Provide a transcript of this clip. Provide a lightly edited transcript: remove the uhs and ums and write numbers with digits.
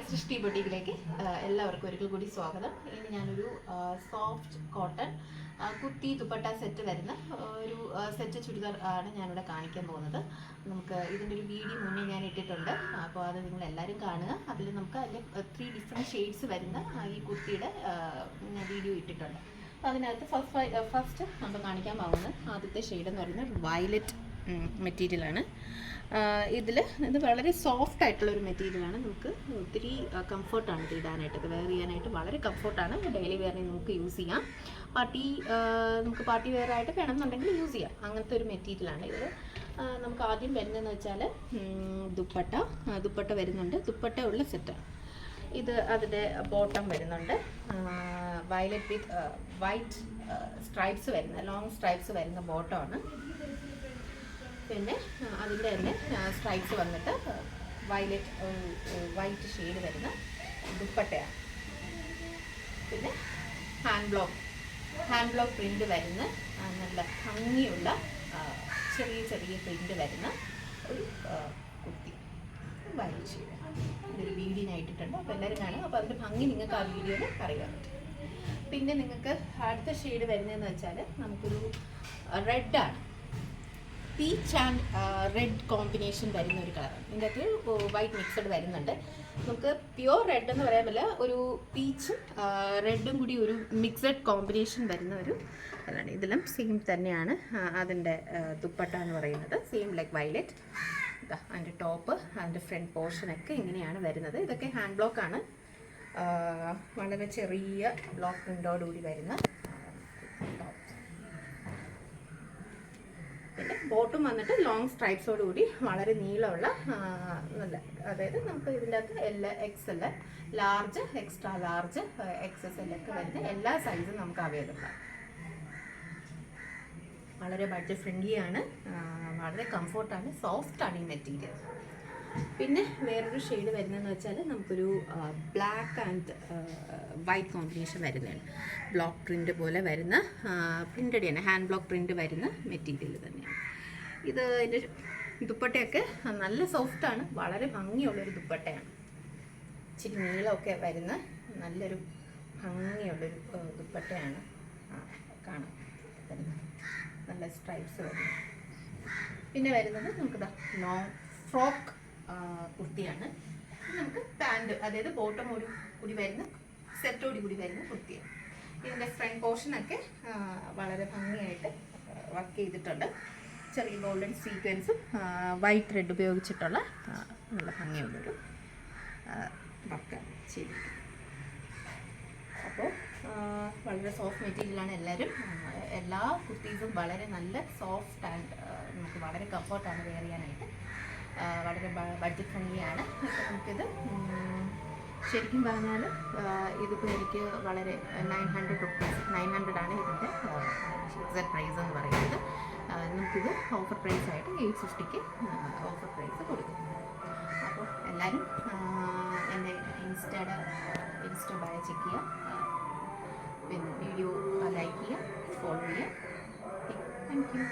സൃഷ്ടി ബൊട്ടീക്കിലേക്ക് എല്ലാവർക്കും ഒരിക്കൽ കൂടി സ്വാഗതം. ഇനി ഞാനൊരു soft cotton kurti dupatta set വരുന്ന ഒരു സെറ്റ് ചുരിദാർ ആണ് ഞാനിവിടെ കാണിക്കാൻ പോകുന്നത്. നമുക്ക് ഇതിൻ്റെ ഒരു വീഡിയോ മുന്നേ ഞാൻ ഇട്ടിട്ടുണ്ട്, അപ്പോൾ അത് നിങ്ങൾ എല്ലാവരും കാണുക. അതിൽ നമുക്ക് അതിൻ്റെ 3 ഡിഫറെൻറ്റ് ഷെയ്ഡ്സ് വരുന്ന ഈ കുർത്തിയുടെ വീഡിയോ ഇട്ടിട്ടുണ്ട്. അപ്പോൾ അതിനകത്ത് ഫസ്റ്റ് നമ്മൾ കാണിക്കാൻ പോകുന്നത് ആദ്യത്തെ ഷെയ്ഡ് എന്ന് പറയുന്നത് വയലറ്റ് മെറ്റീരിയലാണ്. ഇത് വളരെ സോഫ്റ്റ് ആയിട്ടുള്ളൊരു മെറ്റീരിയലാണ്. നമുക്ക് ഒത്തിരി കംഫർട്ടാണ് ഇത് ഇടാനായിട്ട്, ഇത് വെയർ ചെയ്യാനായിട്ട് വളരെ കംഫർട്ടാണ്. ഡെയിലി വെയറിന് നമുക്ക് യൂസ് ചെയ്യാം. നമുക്ക് പാർട്ടി വെയർ ആയിട്ട് വേണമെന്നുണ്ടെങ്കിൽ യൂസ് ചെയ്യാം. അങ്ങനത്തെ ഒരു മെറ്റീരിയലാണ് ഇത്. നമുക്ക് ആദ്യം വരുന്നതെന്ന് വെച്ചാൽ ദുപ്പട്ട വരുന്നുണ്ട്. ദുപ്പട്ട ഉള്ള സെറ്റാണ് ഇത്. അതിൻ്റെ ബോട്ടം വരുന്നുണ്ട് വയലറ്റ് വിത്ത് വൈറ്റ് സ്ട്രൈപ്സ് വരുന്ന ലോങ് സ്ട്രൈപ്സ് വരുന്ന ബോട്ടമാണ്. പിന്നെ അതിൻ്റെ തന്നെ സ്ട്രൈപ്സ് വന്നിട്ട് വൈറ്റ് ഷെയ്ഡ് വരുന്ന ദുപ്പട്ടയാണ്. പിന്നെ ഹാൻഡ് ബ്ലോക്ക് പ്രിൻ്റ് വരുന്ന നല്ല ഭംഗിയുള്ള ചെറിയ പ്രിൻ്റ് വരുന്ന ഒരു കുർത്തി വൈറ്റ് ഷെയ്ഡ്. ഇതൊരു വീഡിയോനായിട്ടിട്ടുണ്ട്, അപ്പോൾ എല്ലാവരും കാണും. അപ്പോൾ അതിൻ്റെ ഭംഗി നിങ്ങൾക്ക് ആ വീഡിയോയിൽ അറിയാൻ പറ്റും. പിന്നെ നിങ്ങൾക്ക് അടുത്ത ഷെയ്ഡ് വരുന്നതെന്ന് വെച്ചാൽ നമുക്കൊരു റെഡാണ്. പീച്ച് ആൻഡ് റെഡ് കോമ്പിനേഷൻ വരുന്ന ഒരു കളറാണ്. ഇതിൻ്റെ അകത്ത് വൈറ്റ് മിക്സഡ് വരുന്നുണ്ട്. നമുക്ക് പ്യുവർ റെഡ് എന്ന് പറയാൻ പറ്റില്ല, ഒരു പീച്ചും റെഡും കൂടി ഒരു മിക്സഡ് കോമ്പിനേഷൻ വരുന്ന ഒരു കളറാണ്. ഇതെല്ലാം സെയിം തന്നെയാണ്. അതിൻ്റെ ദുപ്പട്ട എന്ന് പറയുന്നത് സെയിം ലൈക്ക് വയലറ്റ്. അതിൻ്റെ ടോപ്പ്, അതിൻ്റെ ഫ്രണ്ട് പോർഷനൊക്കെ ഇങ്ങനെയാണ് വരുന്നത്. ഇതൊക്കെ ഹാൻഡ് ബ്ലോക്കാണ്. വളരെ ചെറിയ ബ്ലോക്ക് പ്രിൻ്റോടുകൂടി വരുന്ന ടോപ്പ്. പിന്നെ ബോട്ടും വന്നിട്ട് ലോങ് സ്ട്രൈപ്സോടുകൂടി വളരെ നീളമുള്ള നല്ല, അതായത് നമുക്ക് ഇതിൻ്റെ അകത്ത് XL, large, extra large, XSL ഒക്കെ വരുന്ന എല്ലാ സൈസും നമുക്ക് അവൈലബിൾ ആണ്. വളരെ ബഡ്ജറ്റ് ഫ്രണ്ട്ലിയാണ്, വളരെ കംഫോർട്ടാണ്, സോഫ്റ്റാണ് ഈ മെറ്റീരിയൽ. പിന്നെ വേറൊരു ഷെയ്ഡ് വരുന്നതെന്ന് വെച്ചാൽ നമുക്കൊരു ബ്ലാക്ക് ആൻഡ് വൈറ്റ് കോമ്പിനേഷൻ വരുന്നതാണ്. ബ്ലോക്ക് പ്രിൻ്റ് പോലെ വരുന്ന പ്രിൻ്റഡ് തന്നെ, ഹാൻഡ് ബ്ലോക്ക് പ്രിൻ്റ് വരുന്ന മെറ്റീരിയൽ തന്നെയാണ് ഇത്. ഇതിൻ്റെ ദുപ്പട്ടയൊക്കെ നല്ല സോഫ്റ്റാണ്, വളരെ ഭംഗിയുള്ളൊരു ദുപ്പട്ടയാണ്. ഇച്ചിരി നീളമൊക്കെ വരുന്ന നല്ലൊരു ഭംഗിയുള്ളൊരു ദുപ്പട്ടയാണ്. കാണാം നല്ല സ്ട്രൈപ്സ് വരുന്നത്. പിന്നെ വരുന്നത് നമുക്കിതാ ലോങ് ഫ്രോക്ക് കുർത്തിയാണ്. നമുക്ക് പാൻറ്, അതായത് ബോട്ടം കൂടി വരുന്ന സെറ്റോടി കൂടി വരുന്ന കുർത്തിയാണ്. ഇതിൻ്റെ ഫ്രണ്ട് പോർഷനൊക്കെ വളരെ ഭംഗിയായിട്ട് വർക്ക് ചെയ്തിട്ടുണ്ട്. ചെറിയ ഗോൾഡൻ സീക്വൻസും വൈറ്റ് ത്രെഡ് ഉപയോഗിച്ചിട്ടുള്ള നല്ല ഭംഗിയുള്ളൊരു വർക്കാണ് ചെയ്തിരിക്കുന്നത്. അപ്പോൾ വളരെ സോഫ്റ്റ് മെറ്റീരിയലാണ്. എല്ലാ കുർത്തീസും വളരെ നല്ല സോഫ്റ്റ് ആൻഡ് നമുക്ക് വളരെ കംഫർട്ടാണ് വെയർ ചെയ്യാനായിട്ട്. വളരെ ബഡ്ജറ്റ് ഫ്രണ്ട്ലിയാണ്. അപ്പോൾ നമുക്കിത് ശരിക്കും പറഞ്ഞാൽ ഇതിപ്പോൾ എനിക്ക് വളരെ 900 റുപ്പീസ്, 900 ആണ് ഇതിൻ്റെ എക്സാക്ട് പ്രൈസ് എന്ന് പറയുന്നത്. നമുക്കിത് ഓഫർ പ്രൈസായിട്ട് 850 ഓഫർ പ്രൈസ് കൊടുക്കും. അപ്പോൾ എല്ലാവരും എൻ്റെ ഇൻസ്റ്റ ബൈ ചെക്ക് ചെയ്യുക, പിന്നെ വീഡിയോ ലൈക്ക് ചെയ്യുക, ഫോളോ ചെയ്യുക. Thank you.